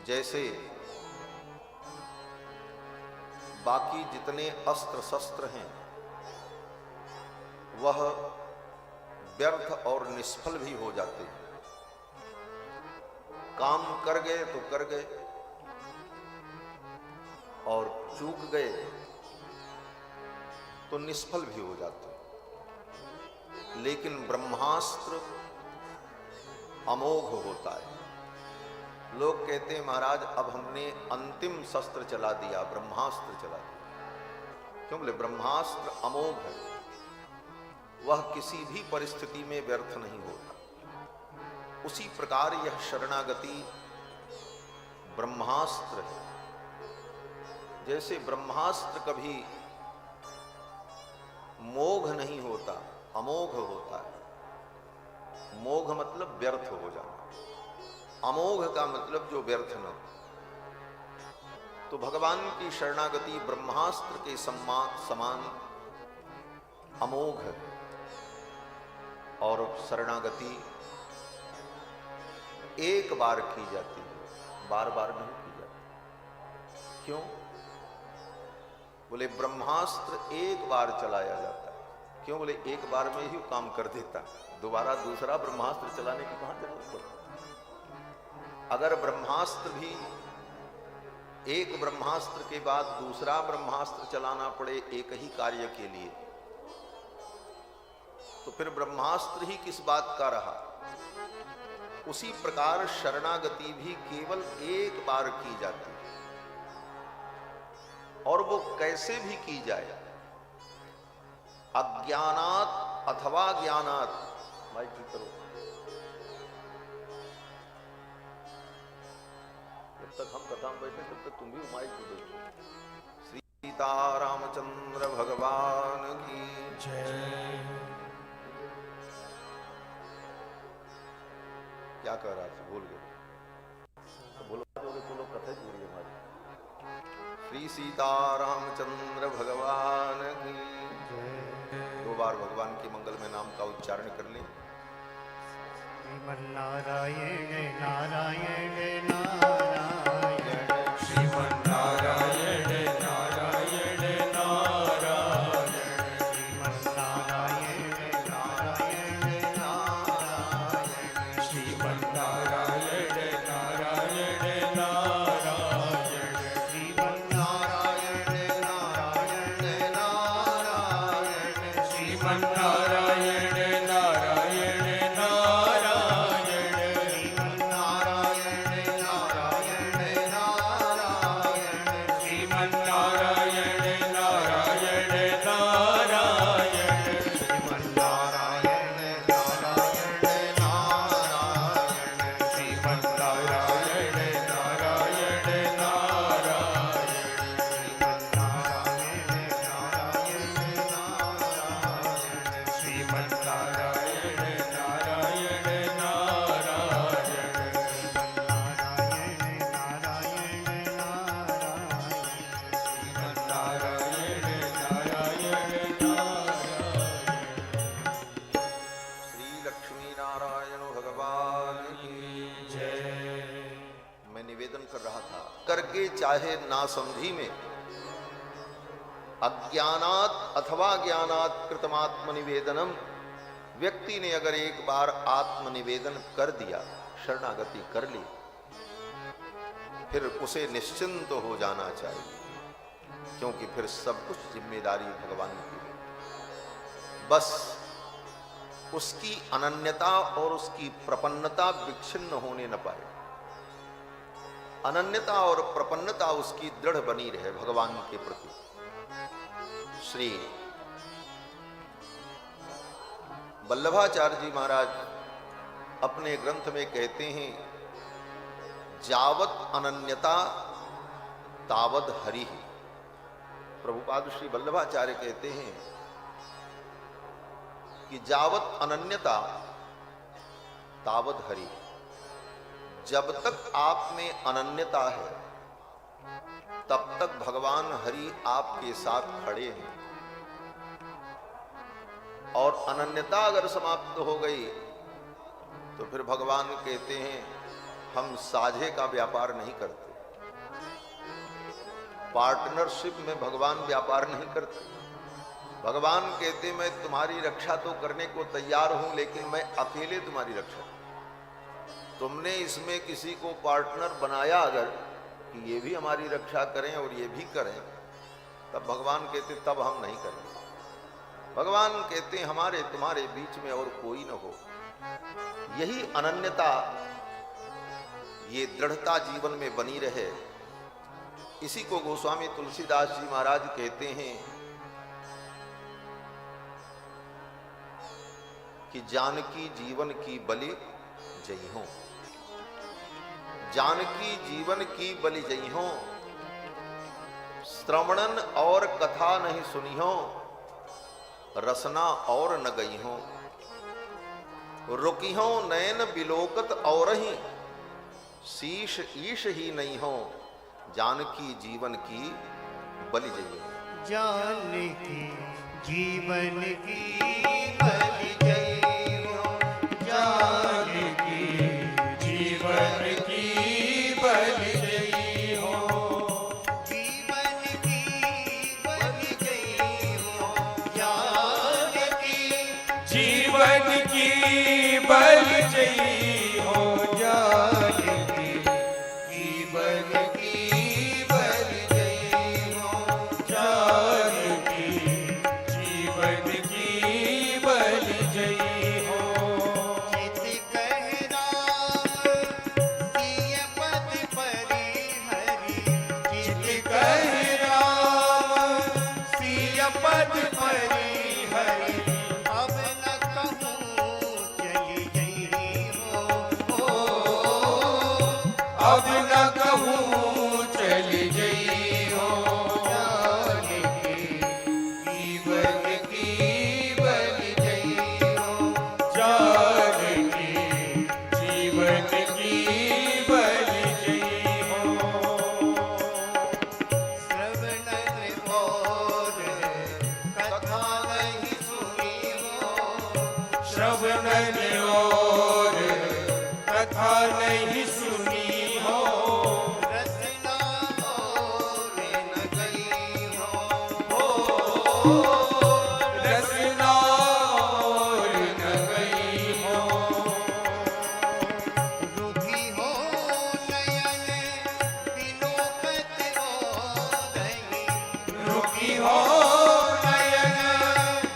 जैसे बाकी जितने अस्त्र शस्त्र हैं वह व्यर्थ और निष्फल भी हो जाते हैं। काम कर गए तो कर गए और चूक गए तो निष्फल भी हो जाते हैं। लेकिन ब्रह्मास्त्र अमोघ होता है। लोग कहते हैं महाराज अब हमने अंतिम शस्त्र चला दिया, ब्रह्मास्त्र चला दिया। क्यों बोले? ब्रह्मास्त्र अमोघ है, वह किसी भी परिस्थिति में व्यर्थ नहीं होता। उसी प्रकार यह शरणागति ब्रह्मास्त्र है। जैसे ब्रह्मास्त्र कभी मोघ नहीं होता, अमोघ होता है। मोघ मतलब व्यर्थ हो जाना, अमोघ का मतलब जो व्यर्थ न हो। तो भगवान की शरणागति ब्रह्मास्त्र के समान अमोघ है। और शरणागति एक बार की जाती है, बार बार नहीं की जाती। क्यों? बोले ब्रह्मास्त्र एक बार चलाया जाता है। क्यों? बोले एक बार में ही काम कर देता, दोबारा दूसरा ब्रह्मास्त्र चलाने की कहां जरूरत पड़ती। अगर ब्रह्मास्त्र भी एक ब्रह्मास्त्र के बाद दूसरा ब्रह्मास्त्र चलाना पड़े एक ही कार्य के लिए, तो फिर ब्रह्मास्त्र ही किस बात का रहा। उसी प्रकार शरणागति भी केवल एक बार की जाती है। और वो कैसे भी की जाए, अज्ञानात अथवा ज्ञानात। भाई ठीक करो, जब तक हम कथा में बैठे तब तक तुम भी माइक पे बैठो। सीता रामचंद्र भगवान की जय। क्या कह रहा था? भूल गए तो बोलो, तो लोग कथा ही पूरी हमारी। श्री सीता रामचंद्र भगवान की जय। 2 बार भगवान के मंगल में नाम का उच्चारण कर लें। श्रीमन नारायण नारायण नारायण, श्रीमन नारायण नारायण नारायण, श्रीमन नारायण नारायण नारायण, श्रीमन नारायण नारायण नारायण, श्रीमन नारायण नारायण नारायण, श्रीमन नारायण नारायण करके चाहे नासमझी में अज्ञानात अथवा ज्ञानात कृतमात्मनिवेदनम, व्यक्ति ने अगर एक बार आत्मनिवेदन कर दिया, शरणागति कर ली, फिर उसे निश्चिंत हो जाना चाहिए। क्योंकि फिर सब कुछ जिम्मेदारी भगवान की है। बस उसकी अनन्यता और उसकी प्रपन्नता विच्छिन्न होने न पाए। अनन्यता और प्रपन्नता उसकी दृढ़ बनी रहे भगवान के प्रति। श्री वल्लभाचार्य जी महाराज अपने ग्रंथ में कहते हैं, जावत अनन्यता तावद हरि। प्रभुपाद श्री वल्लभाचार्य कहते हैं कि जावत अनन्यता तावद हरि। जब तक आप में अनन्यता है तब तक भगवान हरि आपके साथ खड़े हैं। और अनन्यता अगर समाप्त हो गई तो फिर भगवान कहते हैं हम साझे का व्यापार नहीं करते, पार्टनरशिप में भगवान व्यापार नहीं करते। भगवान कहते मैं तुम्हारी रक्षा तो करने को तैयार हूं, लेकिन मैं अकेले तुम्हारी रक्षा। तुमने इसमें किसी को पार्टनर बनाया अगर कि ये भी हमारी रक्षा करें और ये भी करें, तब भगवान कहते तब हम नहीं करेंगे। भगवान कहते हमारे तुम्हारे बीच में और कोई न हो। यही अनन्यता, ये दृढ़ता जीवन में बनी रहे, इसी को गोस्वामी तुलसीदास जी महाराज कहते हैं कि जानकी जीवन की बलि जई हो, जानकी जीवन की बलि जई हो, श्रवणन और कथा नहीं सुनी हो, रसना और न गई हो, रुकी हो नयन बिलोकत और ही, शीश ईश ही नहीं हो, जानकी जीवन की बलि जई हो। जानकी जीवन की बलि जई हो, जानकी जीवन की बलि जई हो, जीवन की बलि जई हो, जानकी जीवन की बलि जई हो, जानकी जीवन की बलि जई हो, जानकी जीवन की बलि जई हो। चित कह राम सिय पद परि हरि, चित कह राम सिय पद परि हरि, अब न कहूँ चली जई हो, अब न कहूँ चली जई हो, जानकी जीवन की बलि जई हो, जानकी जीवन की बलि जई हो। श्रवणन और कथा नहीं सुनी हो, श्रवणन और कथा नहीं सुनी हो, रसना और न गई हो, रसना और न गई हो, रुखी हो नयन बिलोकत और रही, रुखी हो नयन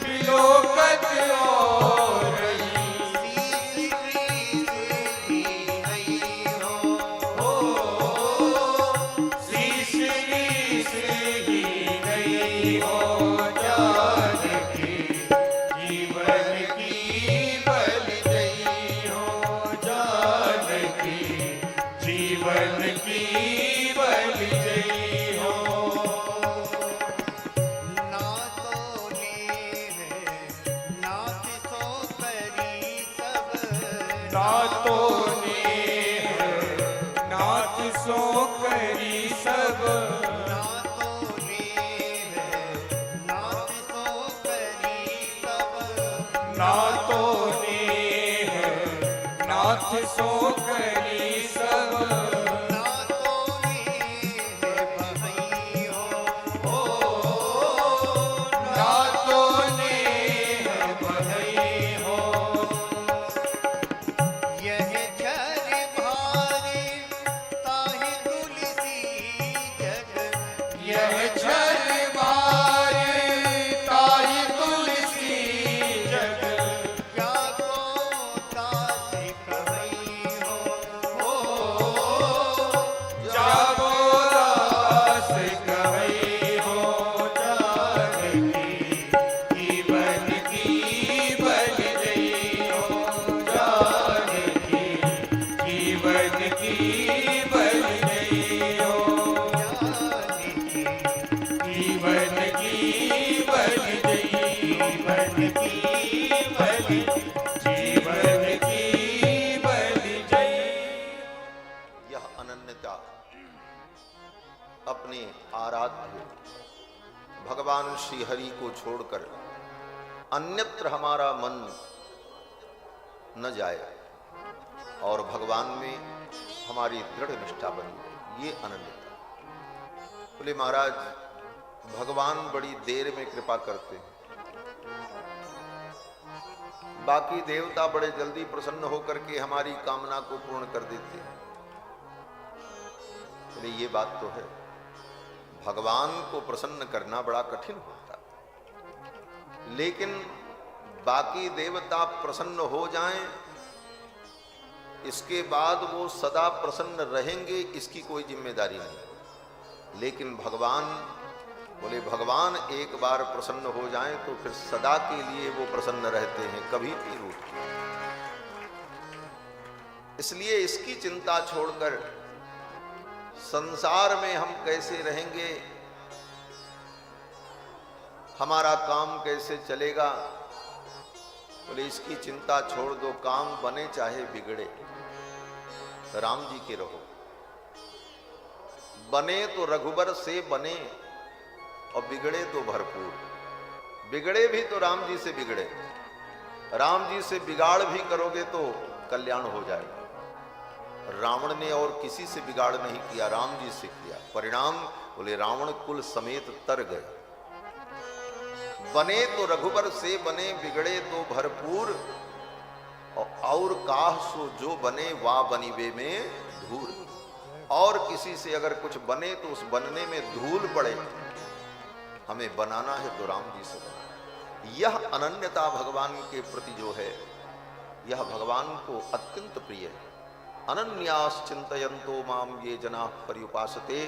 बिलोकत और रही, शीश शीश ही नहीं हो, शीश शीश ही नहीं हो, जानकी जीवन की बलि जई हो, जानकी जीवन की बलि जई हो। ना तो नेह नाथ सो करी सब, ना तो नेह नाथ सो करी सब, ना तो नेह नाथ सो करी सब, ना तो नेह नाथ सो करी सब, ना तो नेह बहई हो, ना तो नेह बहई हो। यह झर भारी ताहि तुलसी जग, यह झर भारी ताहि तुलसी जग, या को दास कहई हो, जागो दास कहई हो, जानकी जीवन की बलि जई हो, जानकी जीवन की बलि जई हो, जानकी जीवन की बलि जई, जीवन की बलि, जीवन की बलि जई। यह अनन्यता अपने आराध्य भगवान श्री हरि को छोड़कर अन्यत्र हमारा मन न जाए और भगवान में हमारी दृढ़ निष्ठा बनी रहे, ये अनन्यता। बोले महाराज भगवान बड़ी देर में कृपा करते हैं, बाकी देवता बड़े जल्दी प्रसन्न होकर के हमारी कामना को पूर्ण कर देते हैं। बोले ये बात तो है, भगवान को प्रसन्न करना बड़ा कठिन होता है, लेकिन बाकी देवता प्रसन्न हो जाएं, इसके बाद वो सदा प्रसन्न रहेंगे, इसकी कोई जिम्मेदारी नहीं। लेकिन भगवान, बोले भगवान एक बार प्रसन्न हो जाएं तो फिर सदा के लिए वो प्रसन्न रहते हैं, कभी नहीं रूठते। इसलिए इसकी चिंता छोड़कर संसार में हम कैसे रहेंगे, हमारा काम कैसे चलेगा, बोले इसकी चिंता छोड़ दो। काम बने चाहे बिगड़े, राम जी के रहो। बने तो रघुबर से बने और बिगड़े तो भरपूर। बिगड़े भी तो राम जी से बिगड़े, राम जी से बिगाड़ भी करोगे तो कल्याण हो जाएगा। रावण ने और किसी से बिगाड़ नहीं किया, राम जी से किया। परिणाम बोले रावण कुल समेत तर गए। बने तो रघुबर से बने, बिगड़े तो भरपूर। और काह सो जो बने वा बनिबे में धूल। और किसी से अगर कुछ बने तो उस बनने में धूल पड़े, हमें बनाना है तो राम जी से बनाना। यह अनन्यता भगवान के प्रति जो है, यह भगवान को अत्यंत प्रिय है। अनन्यास चिंतयन्तो माम ये जना पर्युपासते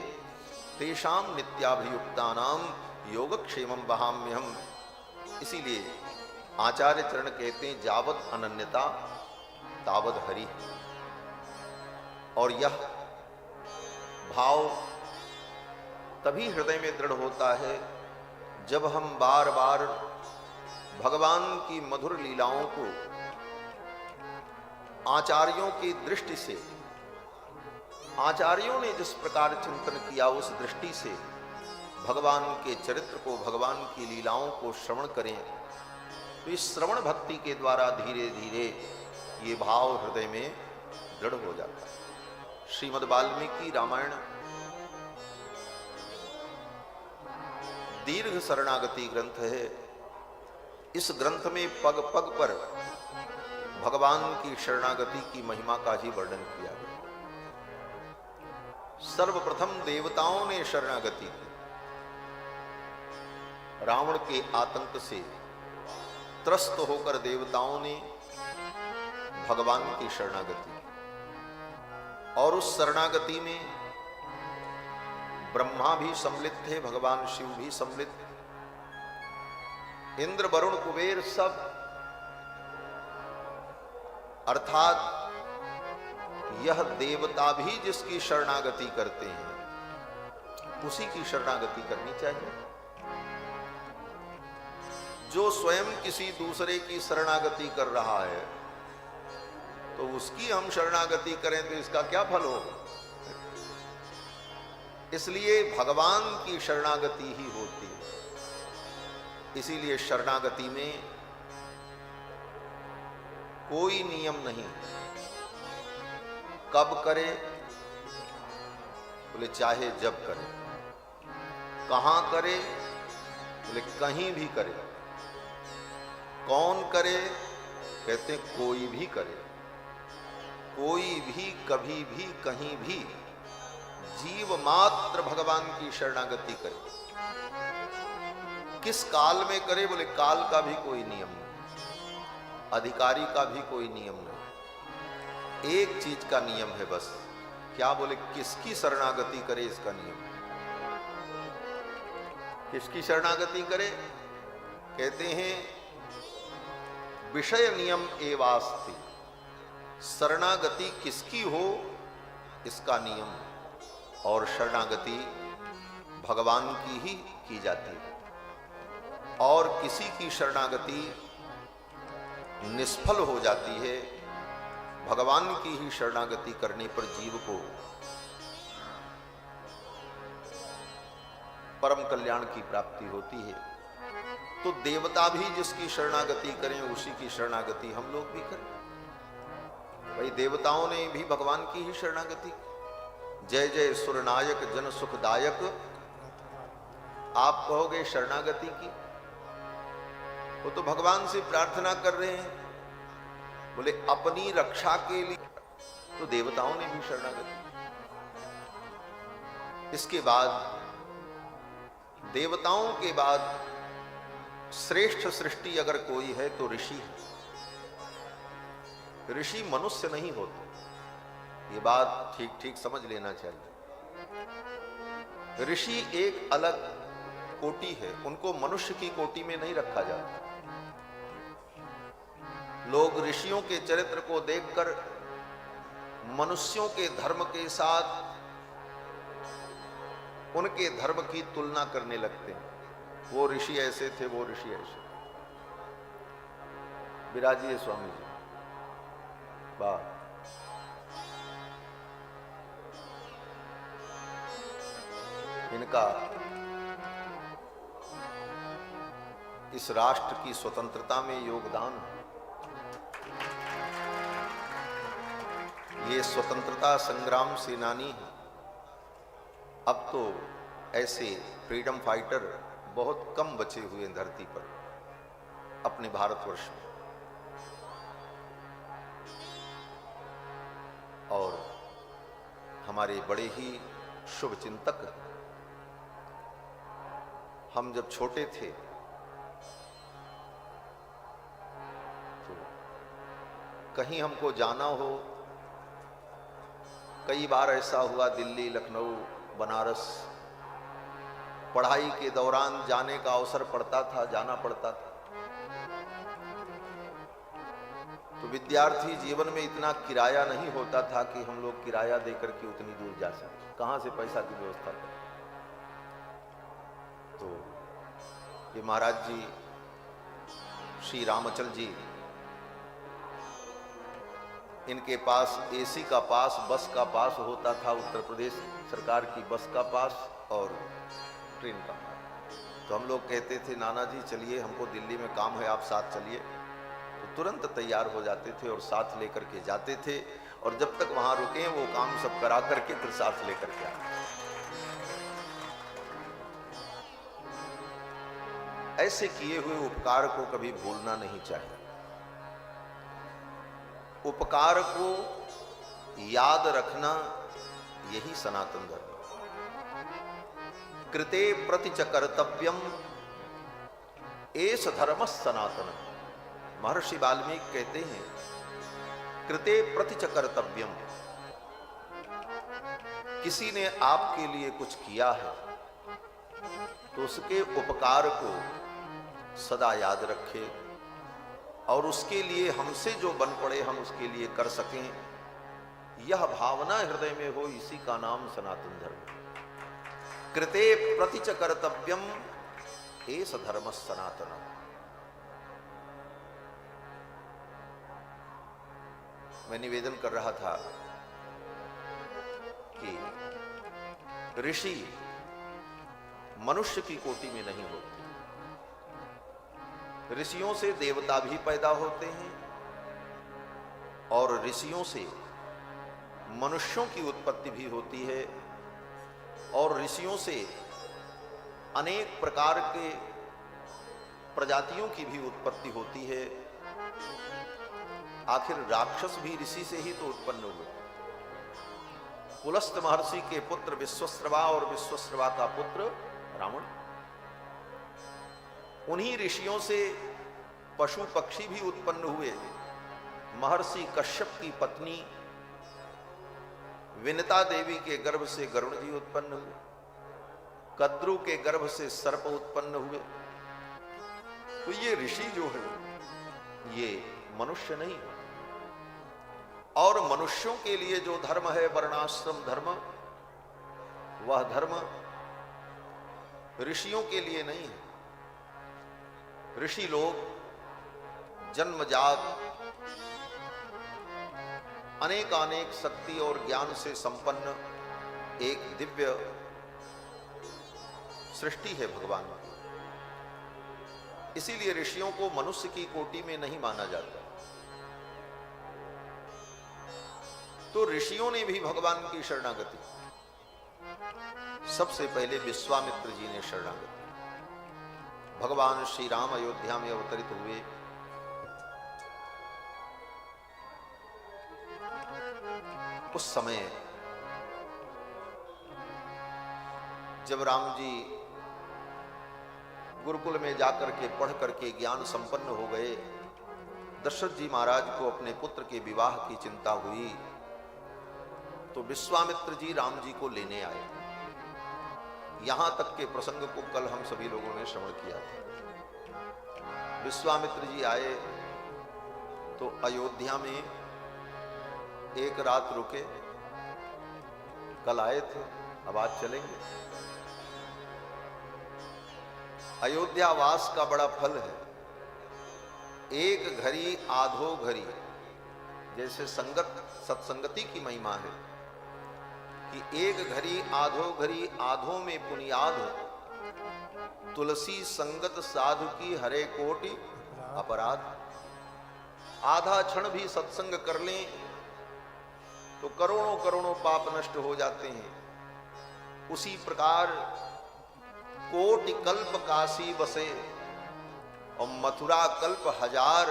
तेषाम नित्याभियुक्तानाम योगक्षेमं वहाम्यहम्। इसीलिए आचार्य चरण कहते हैं जावत अनन्यता तावत हरि। और यह भाव तभी हृदय में दृढ़ होता है जब हम बार बार भगवान की मधुर लीलाओं को आचार्यों की दृष्टि से, आचार्यों ने जिस प्रकार चिंतन किया उस दृष्टि से भगवान के चरित्र को, भगवान की लीलाओं को श्रवण करें। तो इस श्रवण भक्ति के द्वारा धीरे धीरे ये भाव हृदय में दृढ़ हो जाता है। श्रीमद् वाल्मीकि रामायण दीर्घ शरणागति ग्रंथ है। इस ग्रंथ में पग पग पर भगवान की शरणागति की महिमा का ही वर्णन किया गया। सर्वप्रथम देवताओं ने शरणागति की। रावण के आतंक से त्रस्त होकर देवताओं ने भगवान की शरणागति की। और उस शरणागति में ब्रह्मा भी सम्मिलित थे, भगवान शिव भी सम्मिलित, इंद्र वरुण कुबेर सब। अर्थात यह देवता भी जिसकी शरणागति करते हैं उसी की शरणागति करनी चाहिए। जो स्वयं किसी दूसरे की शरणागति कर रहा है तो उसकी हम शरणागति करें तो इसका क्या फल होगा। इसलिए भगवान की शरणागति ही होती है। इसीलिए शरणागति में कोई नियम नहीं, कब करे, बोले चाहे जब करे, कहां करे, बोले कहीं भी करे, कौन करे, कहते कोई भी करे, कोई भी कभी भी कहीं भी जीव मात्र भगवान की शरणागति करे। किस काल में करे, बोले काल का भी कोई नियम नहीं, अधिकारी का भी कोई नियम नहीं। एक चीज का नियम है बस, क्या, बोले किसकी शरणागति करे इसका नियम। किसकी शरणागति करे, कहते हैं विषय नियम एवास्ति। शरणागति किसकी हो इसका नियम, और शरणागति भगवान की ही की जाती है। और किसी की शरणागति निष्फल हो जाती है, भगवान की ही शरणागति करने पर जीव को परम कल्याण की प्राप्ति होती है। तो देवता भी जिसकी शरणागति करें उसी की शरणागति हम लोग भी करें। भाई देवताओं ने भी भगवान की ही शरणागति की। जय जय सुरनायक जन सुखदायक, आप कहोगे शरणागति की? वो तो भगवान से प्रार्थना कर रहे हैं, बोले अपनी रक्षा के लिए, तो देवताओं ने भी शरणागति। इसके बाद देवताओं के बाद श्रेष्ठ सृष्टि अगर कोई है तो ऋषि है। ऋषि मनुष्य नहीं होते, ये बात ठीक ठीक समझ लेना चाहिए। ऋषि एक अलग कोटि है, उनको मनुष्य की कोटि में नहीं रखा जाता। लोग ऋषियों के चरित्र को देखकर मनुष्यों के धर्म के साथ उनके धर्म की तुलना करने लगते हैं। वो ऋषि ऐसे थे, वो ऋषि ऐसे। विराजिए स्वामी जी, वाह। इनका इस राष्ट्र की स्वतंत्रता में योगदान, ये स्वतंत्रता संग्राम सेनानी है। अब तो ऐसे फ्रीडम फाइटर बहुत कम बचे हुए हैं धरती पर अपने भारतवर्ष में। और हमारे बड़े ही शुभ चिंतक, हम जब छोटे थे तो कहीं हमको जाना हो, कई बार ऐसा हुआ दिल्ली, लखनऊ, बनारस, पढ़ाई के दौरान जाने का अवसर पड़ता था, जाना पड़ता था। तो विद्यार्थी जीवन में इतना किराया नहीं होता था कि हम लोग किराया देकर के उतनी दूर जा सकें, कहां से पैसा की व्यवस्था करें। तो ये महाराज जी, श्री रामचल जी, इनके पास एसी का पास, बस का पास होता था, उत्तर प्रदेश सरकार की बस का पास और ट्रेन का पास। तो हम लोग कहते थे नाना जी चलिए, हमको दिल्ली में काम है, आप साथ चलिए। तो तुरंत तैयार हो जाते थे और साथ लेकर के जाते थे, और जब तक वहां रुके वो काम सब करा करके फिर साथ लेकर के आते। ऐसे किए हुए उपकार को कभी भूलना नहीं चाहिए। उपकार को याद रखना, यही सनातन धर्म। कृते प्रति च कर्तव्यम एष धर्म सनातन। महर्षि वाल्मीकि कहते हैं कृते प्रति च कर्तव्यम, किसी ने आपके लिए कुछ किया है तो उसके उपकार को सदा याद रखें, और उसके लिए हमसे जो बन पड़े हम उसके लिए कर सकें, यह भावना हृदय में हो, इसी का नाम सनातन धर्म। कृते प्रति च कर्तव्यम एष धर्म सनातन। मैं निवेदन कर रहा था कि ऋषि मनुष्य की कोटि में नहीं होते। ऋषियों से देवता भी पैदा होते हैं और ऋषियों से मनुष्यों की उत्पत्ति भी होती है, और ऋषियों से अनेक प्रकार के प्रजातियों की भी उत्पत्ति होती है। आखिर राक्षस भी ऋषि से ही तो उत्पन्न हुए। पुलस्त महर्षि के पुत्र विश्वश्रवा और विश्वश्रवा का पुत्र रावण। उन्हीं ऋषियों से पशु पक्षी भी उत्पन्न हुए। महर्षि कश्यप की पत्नी विनता देवी के गर्भ से गरुड़ जी उत्पन्न हुए। कद्रु के गर्भ से सर्प उत्पन्न हुए। तो ये ऋषि जो है ये मनुष्य नहीं। और मनुष्यों के लिए जो धर्म है वर्णाश्रम धर्म, वह धर्म ऋषियों के लिए नहीं है। ऋषि लोग जन्मजात अनेकानेक शक्ति और ज्ञान से संपन्न एक दिव्य सृष्टि है भगवान की। इसीलिए ऋषियों को मनुष्य की कोटि में नहीं माना जाता। तो ऋषियों ने भी भगवान की शरणागति, सबसे पहले विश्वामित्र जी ने शरणागति। भगवान श्री राम अयोध्या में अवतरित हुए, उस समय जब राम जी गुरुकुल में जाकर के पढ़ करके ज्ञान संपन्न हो गए, दशरथ जी महाराज को अपने पुत्र के विवाह की चिंता हुई, तो विश्वामित्र जी राम जी को लेने आए। यहां तक के प्रसंग को कल हम सभी लोगों ने श्रवण किया था। विश्वामित्र जी आए तो अयोध्या में एक रात रुके, कल आए थे, अब आज चलेंगे। अयोध्यावास का बड़ा फल है, एक घड़ी आधो घड़ी, जैसे सत्संगति की महिमा है कि एक घड़ी आधो घड़ी, आधो में पुनियाद, तुलसी संगत साधु की हरे कोटि अपराध। आधा क्षण भी सत्संग कर लें तो करोड़ों करोड़ों पाप नष्ट हो जाते हैं। उसी प्रकार कोटि कल्प काशी बसे और मथुरा कल्प हजार,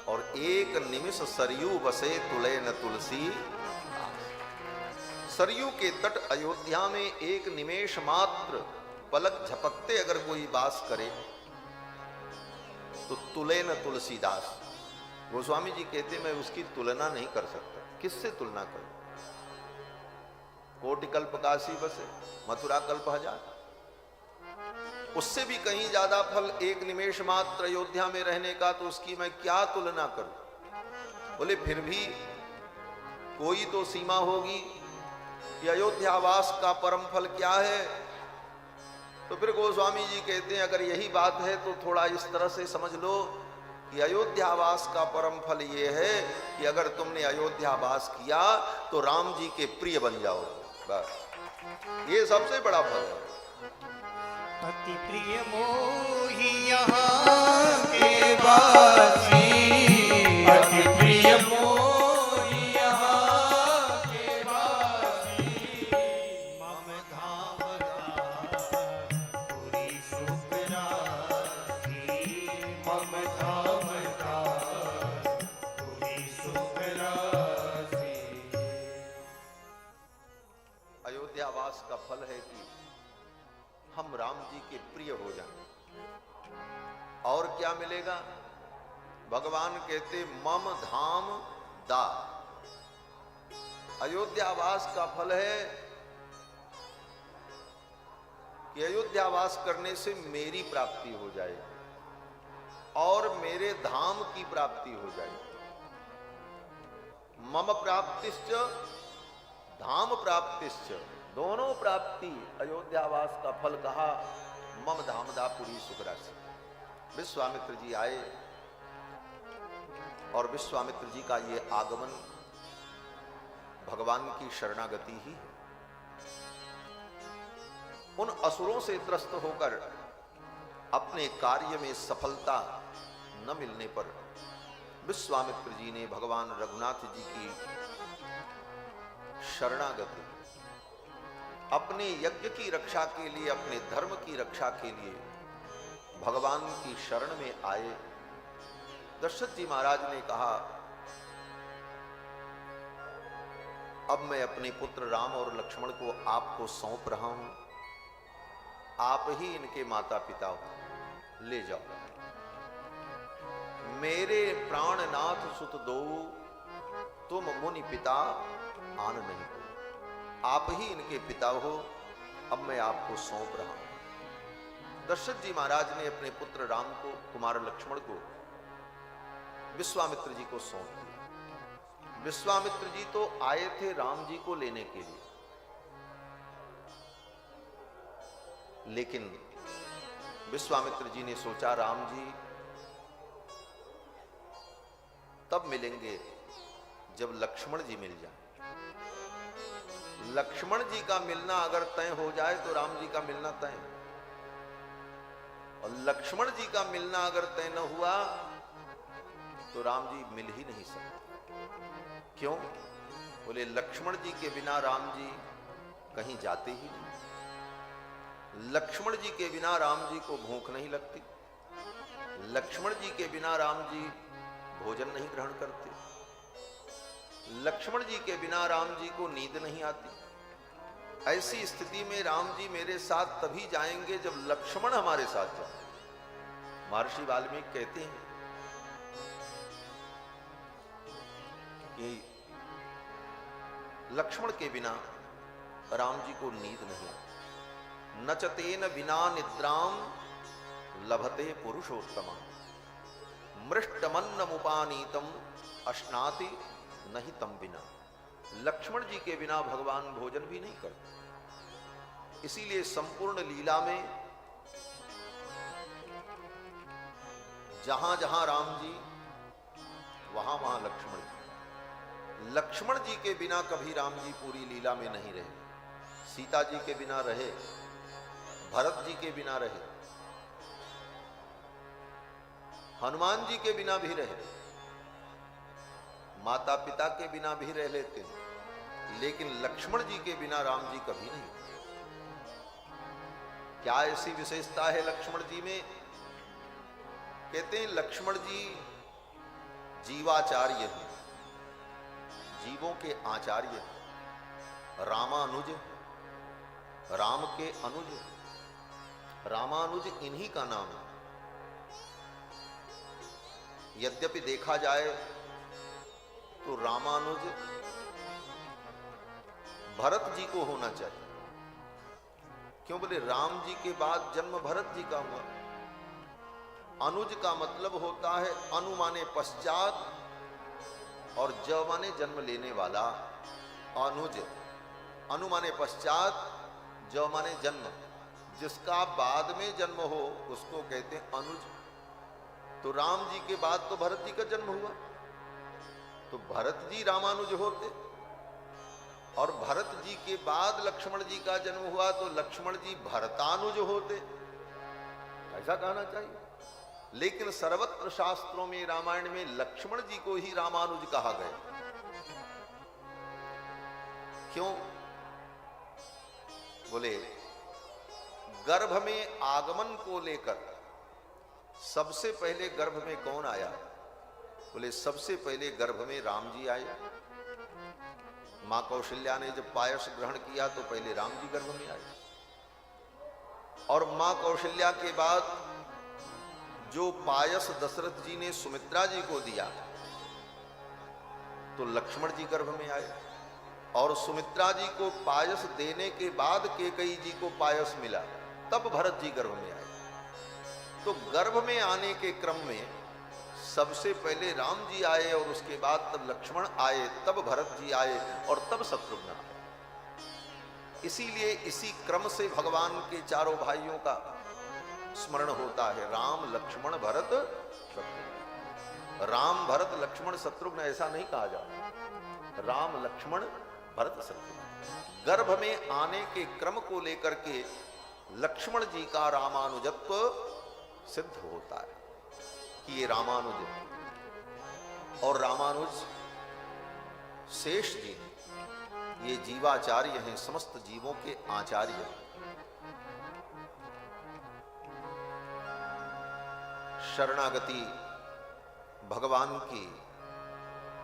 और एक निमिष सरयू बसे तुले न तुलसी। सरयू के तट अयोध्या में एक निमेष मात्र पलक झपकते अगर कोई वास करे तो तुले न तुलसीदास। गोस्वामी जी कहते मैं उसकी तुलना नहीं कर सकता। किससे तुलना करूं? कोटि कल्प काशी बसे, मथुरा कल्प हजार, उससे भी कहीं ज्यादा फल एक निमेष मात्र अयोध्या में रहने का, तो उसकी मैं क्या तुलना करूं? बोले फिर भी कोई तो सीमा होगी कि अयोध्यावास का परम फल क्या है। तो फिर गोस्वामी जी कहते हैं अगर यही बात है तो थोड़ा इस तरह से समझ लो कि अयोध्यावास का परम फल ये है कि अगर तुमने अयोध्यावास किया तो राम जी के प्रिय बन जाओ। बस ये सबसे बड़ा फल है। अति प्रिय मोहि यहाँ के वासी, अति प्रिय मोहि यहाँ के वासी, मम धाम पुरी सुख रासी, मम धाम पुरी सुख रासी। अयोध्यावास का फल है कि हम राम जी के प्रिय हो जाएं। और क्या मिलेगा? भगवान कहते मम धाम दा। अयोध्यावास का फल है कि अयोध्यावास करने से मेरी प्राप्ति हो जाएगी और मेरे धाम की प्राप्ति हो जाएगी। मम प्राप्तिश्च धाम प्राप्तिश्च, दोनों प्राप्ति अयोध्यावास का फल कहा। मम धामदा पुरी सुख राशि। विश्वामित्र जी आए और विश्वामित्र जी का ये आगमन भगवान की शरणागति ही है। उन असुरों से त्रस्त होकर अपने कार्य में सफलता न मिलने पर विश्वामित्र जी ने भगवान रघुनाथ जी की शरणागति, अपने यज्ञ की रक्षा के लिए, अपने धर्म की रक्षा के लिए भगवान की शरण में आए। दशरथ जी महाराज ने कहा अब मैं अपने पुत्र राम और लक्ष्मण को आपको सौंप रहा हूं, आप ही इनके माता पिता हो, ले जाओ। मेरे प्राणनाथ सुत दो, तुम मुनि पिता आन नहीं हो, आप ही इनके पिता हो, अब मैं आपको सौंप रहा हूं। दशरथ जी महाराज ने अपने पुत्र राम को, कुमार लक्ष्मण को विश्वामित्र जी को सौंप दिया। विश्वामित्र जी तो आए थे राम जी को लेने के लिए, लेकिन विश्वामित्र जी ने सोचा राम जी तब मिलेंगे जब लक्ष्मण जी मिल जाए। लक्ष्मण जी का मिलना अगर तय हो जाए तो राम जी का मिलना तय, और लक्ष्मण जी का मिलना अगर तय न हुआ तो राम जी मिल ही नहीं सकते। क्यों? बोले लक्ष्मण जी के बिना राम जी कहीं जाते ही नहीं। लक्ष्मण जी के बिना राम जी को भूख नहीं लगती। लक्ष्मण जी के बिना राम जी भोजन नहीं ग्रहण करते। लक्ष्मण जी के बिना राम जी को नींद नहीं आती। ऐसी स्थिति में राम जी मेरे साथ तभी जाएंगे जब लक्ष्मण हमारे साथ जाए। महर्षि वाल्मीकि कहते हैं कि लक्ष्मण के बिना राम जी को नींद नहीं आती। न च तेन बिना निद्राम लभते पुरुषोत्तम मृष्टमन्नमुपानीतम अश्नाति नहीं तम बिना। लक्ष्मण जी के बिना भगवान भोजन भी नहीं करते। इसीलिए संपूर्ण लीला में जहां जहां राम जी वहां वहां लक्ष्मण जी। लक्ष्मण जी के बिना कभी राम जी पूरी लीला में नहीं रहे। सीता जी के बिना रहे, भरत जी के बिना रहे, हनुमान जी के बिना भी रहे, माता पिता के बिना भी रह लेते हैं, लेकिन लक्ष्मण जी के बिना राम जी कभी नहीं। क्या ऐसी विशेषता है लक्ष्मण जी में? कहते हैं लक्ष्मण जी जीवाचार्य हैं, जीवों के आचार्य हैं। रामानुज, राम के अनुज, रामानुज इन्हीं का नाम है। यद्यपि देखा जाए तो रामानुज भरत जी को होना चाहिए। क्यों? बोले राम जी के बाद जन्म भरत जी का हुआ। अनुज का मतलब होता है अनु माने पश्चात और ज माने जन्म लेने वाला। अनुज, अनु माने पश्चात, ज माने जन्म। जिसका बाद में जन्म हो उसको कहते हैं अनुज। तो राम जी के बाद तो भरत जी का जन्म हुआ, तो भरत जी रामानुज होते, और भरत जी के बाद लक्ष्मण जी का जन्म हुआ तो लक्ष्मण जी भरतानुज होते। ऐसा कहना चाहिए। लेकिन सर्वत्र शास्त्रों में, रामायण में लक्ष्मण जी को ही रामानुज कहा गया। क्यों? बोले गर्भ में आगमन को लेकर सबसे पहले गर्भ में कौन आया? बोले सबसे पहले गर्भ में राम जी आए। मां कौशल्या ने जब पायस ग्रहण किया तो पहले राम जी गर्भ में आए, और मां कौशल्या के बाद जो पायस दशरथ जी ने सुमित्रा जी को दिया तो लक्ष्मण जी गर्भ में आए, और सुमित्रा जी को पायस देने के बाद कैकेयी जी को पायस मिला तब भरत जी गर्भ में आए। तो गर्भ में आने के क्रम में सबसे पहले राम जी आए, और उसके बाद तब लक्ष्मण आए, तब भरत जी आए, और तब शत्रुघ्न आए। इसीलिए इसी क्रम से भगवान के चारों भाइयों का स्मरण होता है। राम, लक्ष्मण, भरत, शत्रुघ्न। राम, भरत, लक्ष्मण, शत्रुघ्न ऐसा नहीं कहा जाता। राम, लक्ष्मण, भरत, शत्रुघ्न। गर्भ में आने के क्रम को लेकर के लक्ष्मण जी का रामानुजत्व सिद्ध होता है कि ये रामानुज है। और रामानुज शेष जी, ये जीवाचार्य हैं, समस्त जीवों के आचार्य हैं। शरणागति भगवान की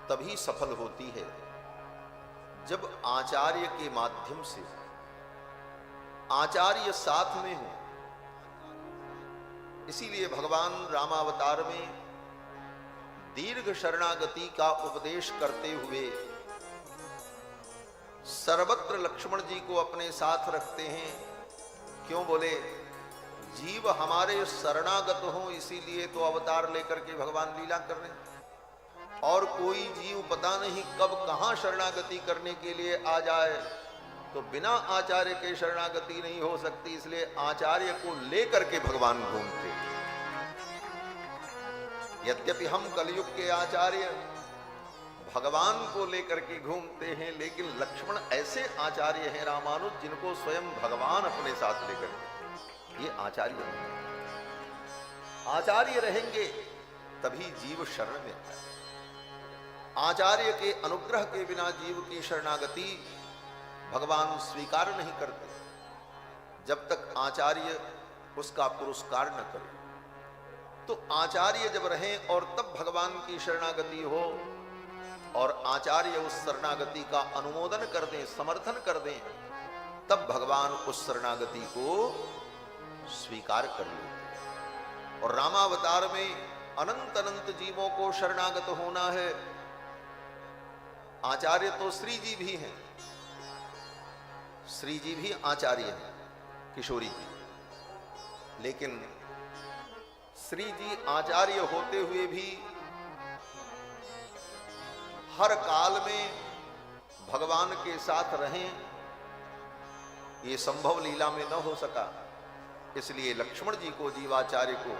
तभी सफल होती है जब आचार्य के माध्यम से आचार्य साथ में हो। इसीलिए भगवान रामावतार में दीर्घ शरणागति का उपदेश करते हुए सर्वत्र लक्ष्मण जी को अपने साथ रखते हैं। क्यों? बोले जीव हमारे शरणागत हो, इसीलिए तो अवतार लेकर के भगवान लीला कर रहे हैं। और कोई जीव पता नहीं कब कहां शरणागति करने के लिए आ जाए, तो बिना आचार्य के शरणागति नहीं हो सकती। इसलिए आचार्य को लेकर के भगवान घूमते। यद्यपि हम कलयुग के आचार्य भगवान को लेकर के घूमते हैं, लेकिन लक्ष्मण ऐसे आचार्य हैं रामानुज, जिनको स्वयं भगवान अपने साथ लेकर के, ये आचार्य हैं। आचार्य रहेंगे तभी जीव शरण में आए। आचार्य के अनुग्रह के बिना जीव की शरणागति भगवान स्वीकार नहीं करते जब तक आचार्य उसका पुरस्कार न करे। तो आचार्य जब रहें और तब भगवान की शरणागति हो और आचार्य उस शरणागति का अनुमोदन कर दें, समर्थन कर दें, तब भगवान उस शरणागति को स्वीकार कर लेते। और रामावतार में अनंत अनंत जीवों को शरणागत होना है। आचार्य तो श्री जी भी हैं, श्री जी भी आचार्य हैं, किशोरी जी, लेकिन श्री जी आचार्य होते हुए भी हर काल में भगवान के साथ रहें, ये संभव लीला में न हो सका। इसलिए लक्ष्मण जी को, जीवाचार्य को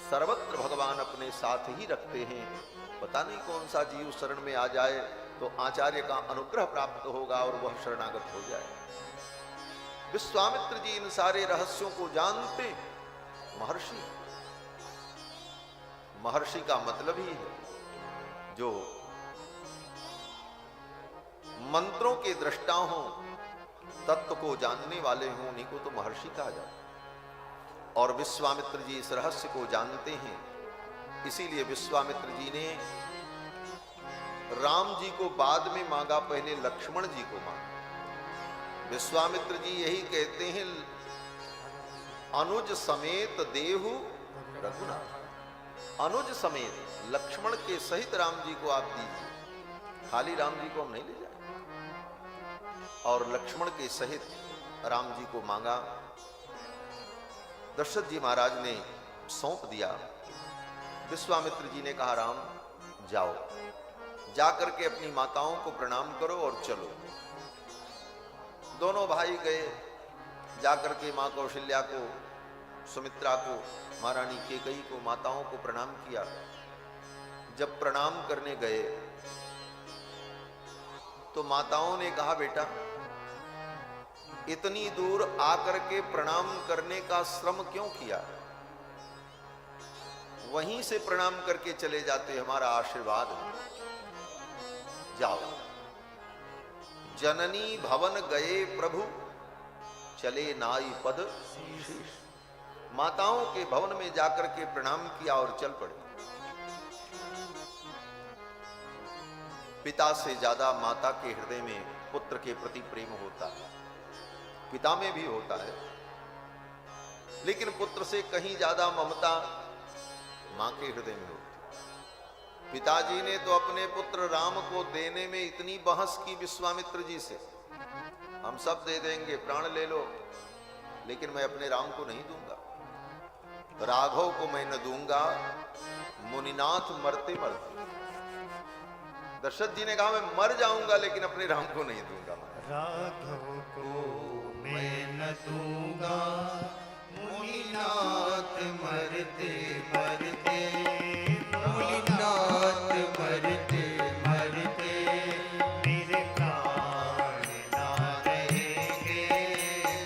सर्वत्र भगवान अपने साथ ही रखते हैं। पता नहीं कौन सा जीव शरण में आ जाए तो आचार्य का अनुग्रह प्राप्त होगा और वह शरणागत हो जाए। विश्वामित्र जी इन सारे रहस्यों को जानते। महर्षि, महर्षि का मतलब ही है जो मंत्रों के दृष्टा हों, तत्व को जानने वाले हों, उन्हीं को तो महर्षि कहा जाता। और विश्वामित्र जी इस रहस्य को जानते हैं, इसीलिए विश्वामित्र जी ने राम जी को बाद में मांगा, पहले लक्ष्मण जी को मांगा। विश्वामित्र जी यही कहते हैं, अनुज समेत देहु रघुनाथ। अनुज समेत लक्ष्मण के सहित राम जी को आप दीजिए, खाली राम जी को हम नहीं ले जाएंगे। और लक्ष्मण के सहित राम जी को मांगा। दशरथ जी महाराज ने सौंप दिया। विश्वामित्र जी ने कहा, राम जाओ, जाकर के अपनी माताओं को प्रणाम करो और चलो। दोनों भाई गए, जाकर के मां कौशल्या को, सुमित्रा को, महारानी केकई को, माताओं को प्रणाम किया। जब प्रणाम करने गए तो माताओं ने कहा, बेटा इतनी दूर आकर के प्रणाम करने का श्रम क्यों किया, वहीं से प्रणाम करके चले जाते, हमारा आशीर्वाद है। जाओ। जननी भवन गए प्रभु, चले नाई पद शीश। माताओं के भवन में जाकर के प्रणाम किया और चल पड़े। पिता से ज्यादा माता के हृदय में पुत्र के प्रति प्रेम होता है, पिता में भी होता है, लेकिन पुत्र से कहीं ज्यादा ममता मां के हृदय में होती है। पिताजी ने तो अपने पुत्र राम को देने में इतनी बहस की विश्वामित्र जी से, हम सब दे देंगे, प्राण ले लो, लेकिन मैं अपने राम को नहीं दूंगा, राघव को मैं न दूंगा, मुनिनाथ मरते मरते। दशरथ जी ने कहा, मैं मर जाऊंगा लेकिन अपने राम को नहीं दूंगा। राघव को मैं न दूंगा, मुनिनाथ मरते मरते, मुनिनाथ मरते मरते, मेरे प्राण ना रहेंगे,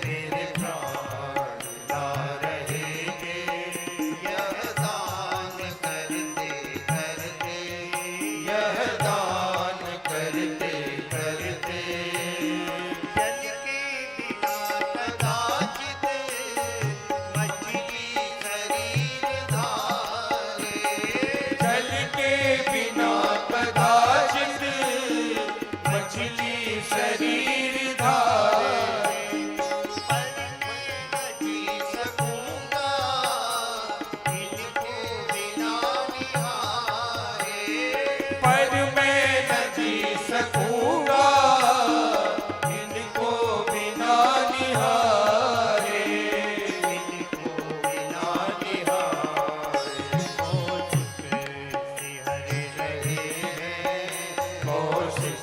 मेरे प्राण ना रहेंगे। यह दान करते करते, यह दान करते करते, जल के बिना कदाचित मछली शरीर धारे, जल के बिना कदाचित मछली शरीर धारे। पर मैं न जी सकूंगा इनको बिना निहारे, पर मैं न जी सकूंगा इनको बिना निहारे, इनको बिना निहारे। कौशिक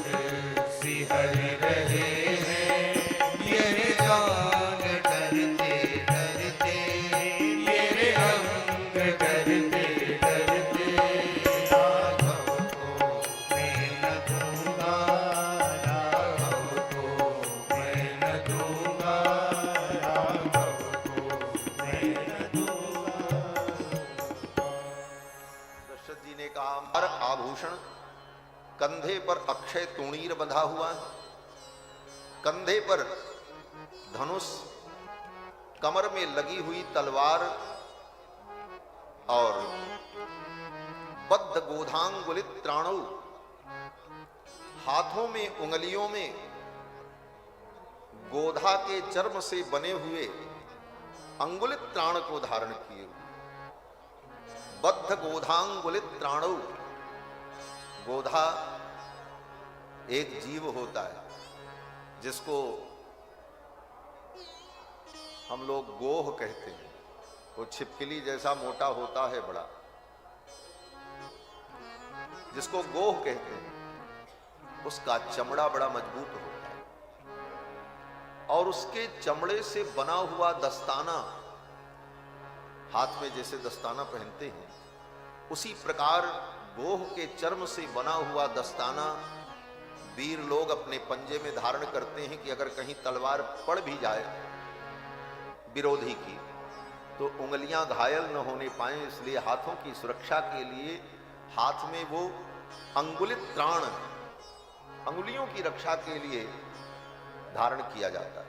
सिहर रहे हैं, ये गान डरते डरते, ये अंग डरते डरते। राघव को मैं न दूंगा, राघव को मैं न दूंगा, राघव को मैं न दूंगा। दशरथ जी ने कहा, हर आभूषण पर अक्षय तूणीर बंधा हुआ है, कंधे पर धनुष, कमर में लगी हुई तलवार और बद्ध गोधांगुलित त्राणु, हाथों में उंगलियों में गोधा के चर्म से बने हुए अंगुलित त्राण को धारण किए हुए। बद्ध गोधांगुलित त्राणु, गोधा एक जीव होता है जिसको हम लोग गोह कहते हैं। वो छिपकली जैसा मोटा होता है बड़ा, जिसको गोह कहते हैं। उसका चमड़ा बड़ा मजबूत होता है और उसके चमड़े से बना हुआ दस्ताना, हाथ में जैसे दस्ताना पहनते हैं उसी प्रकार गोह के चर्म से बना हुआ दस्ताना वीर लोग अपने पंजे में धारण करते हैं कि अगर कहीं तलवार पड़ भी जाए विरोधी की तो उंगलियां घायल न होने पाए, इसलिए हाथों की सुरक्षा के लिए हाथ में वो अंगुलित त्राण, अंगुलियों की रक्षा के लिए धारण किया जाता है।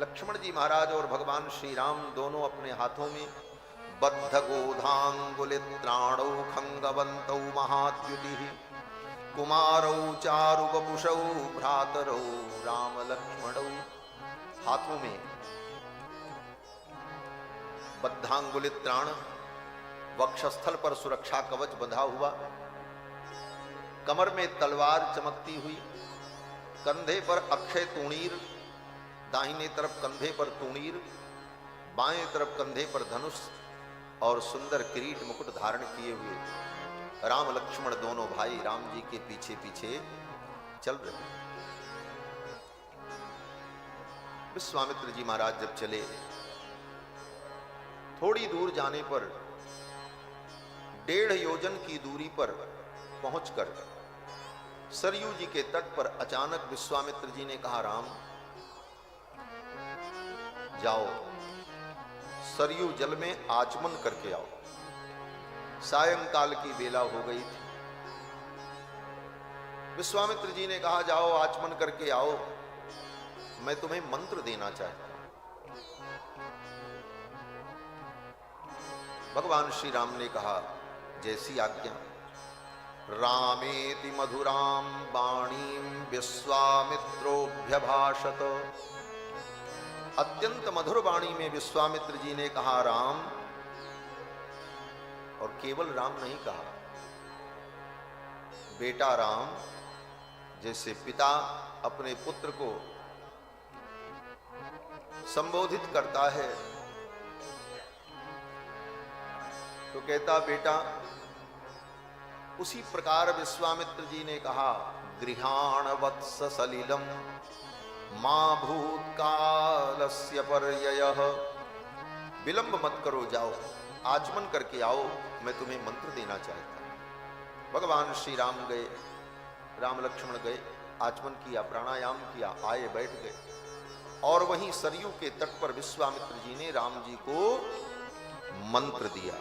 लक्ष्मण जी महाराज और भगवान श्री राम दोनों अपने हाथों में बद्ध गोधांगुलित त्राणौ खंगवन्तौ महाद्युतिः कुमारौ चारु वपुषौ भ्रातरौ राम लक्ष्मणौ, हाथों में बद्धांगुलित त्राण, वक्षस्थल पर सुरक्षा कवच बंधा हुआ, कमर में तलवार चमकती हुई, कंधे पर अक्षय तूणीर, दाहिने तरफ कंधे पर तूणीर, बाएं तरफ कंधे पर धनुष और सुंदर किरीट मुकुट धारण किए हुए राम लक्ष्मण दोनों भाई राम जी के पीछे पीछे चल रहे। विश्वामित्र जी महाराज जब चले, थोड़ी दूर जाने पर 1.5 योजन की दूरी पर पहुंचकर सरयू जी के तट पर अचानक विश्वामित्र जी ने कहा, राम जाओ सरयू जल में आचमन करके आओ। सायंकाल की बेला हो गई थी। विश्वामित्र जी ने कहा, जाओ आचमन करके आओ, मैं तुम्हें मंत्र देना चाहता हूं। भगवान श्री राम ने कहा, जैसी आज्ञा। रामेति मधुरां वाणीं विश्वामित्रोऽभ्यभाषत। अत्यंत मधुर वाणी में विश्वामित्र जी ने कहा, राम, और केवल राम नहीं कहा, बेटा राम। जैसे पिता अपने पुत्र को संबोधित करता है तो कहता बेटा, उसी प्रकार विश्वामित्र जी ने कहा, गृहाण वत्स सलिलम मां भूतकालस्य पर्ययः। विलंब मत करो, जाओ आचमन करके आओ, मैं तुम्हें मंत्र देना चाहता हूं। भगवान श्री राम गए, राम लक्ष्मण गए, आचमन किया, प्राणायाम किया, आए बैठ गए और वहीं सरयू के तट पर विश्वामित्र जी ने राम जी को मंत्र दिया।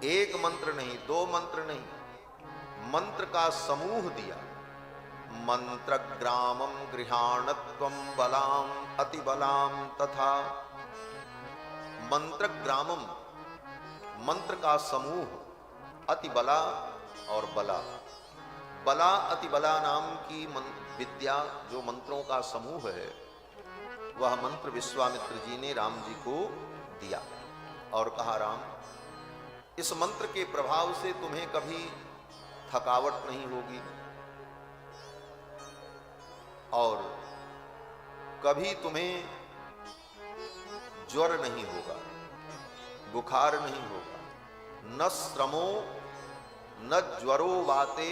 एक मंत्र नहीं, 2 मंत्र नहीं, मंत्र का समूह दिया। मंत्र ग्रामम गृहाणत्वम बलाम अतिबलाम तथा। मंत्र ग्रामम, मंत्र का समूह, अतिबला और बला। बला अतिबला नाम की विद्या, जो मंत्रों का समूह है, वह मंत्र विश्वामित्र जी ने राम जी को दिया और कहा, राम, इस मंत्र के प्रभाव से तुम्हें कभी थकावट नहीं होगी और कभी तुम्हें ज्वर नहीं होगा, बुखार नहीं होगा। न श्रमो न ज्वरो वाते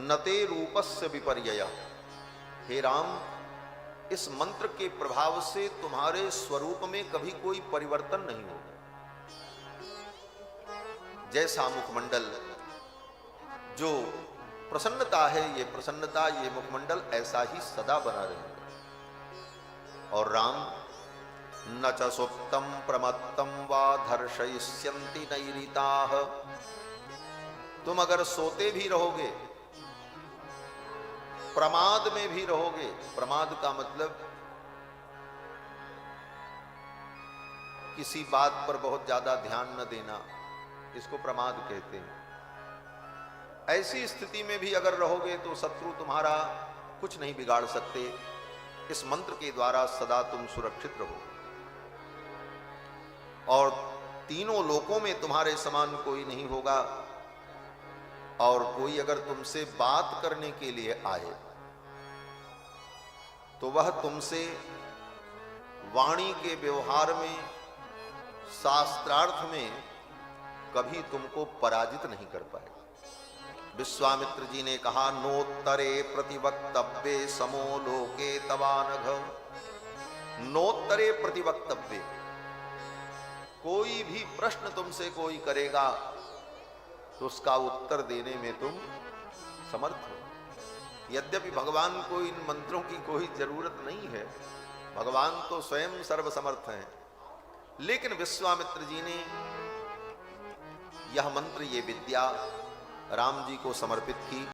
नते रूपस्य विपर्यय। हे राम, इस मंत्र के प्रभाव से तुम्हारे स्वरूप में कभी कोई परिवर्तन नहीं होगा। जैसा मुखमंडल, जो प्रसन्नता है, ये प्रसन्नता, ये मुखमंडल ऐसा ही सदा बना रहेगा। और राम, न च सुप्तम प्रमत्तम वा धर्षयिष्यन्ति नैरिताः तुम अगर सोते भी रहोगे, प्रमाद में भी रहोगे, प्रमाद का मतलब किसी बात पर बहुत ज्यादा ध्यान न देना, इसको प्रमाद कहते हैं। ऐसी स्थिति में भी अगर रहोगे तो शत्रु तुम्हारा कुछ नहीं बिगाड़ सकते। इस मंत्र के द्वारा सदा तुम सुरक्षित रहो और तीनों लोकों में तुम्हारे समान कोई नहीं होगा। और कोई अगर तुमसे बात करने के लिए आए तो वह तुमसे वाणी के व्यवहार में, शास्त्रार्थ में कभी तुमको पराजित नहीं कर पाएगा। विश्वामित्र जी ने कहा, नोत्तरे प्रतिवक्तव्ये समो लोके तवानघ। नोत्तरे प्रतिवक्तव्ये, कोई भी प्रश्न तुमसे कोई करेगा तो उसका उत्तर देने में तुम समर्थ हो। यद्यपि भगवान को इन मंत्रों की कोई जरूरत नहीं है, भगवान तो स्वयं सर्वसमर्थ हैं, लेकिन विश्वामित्र जी ने यह मंत्र, ये विद्या राम जी को समर्पित की।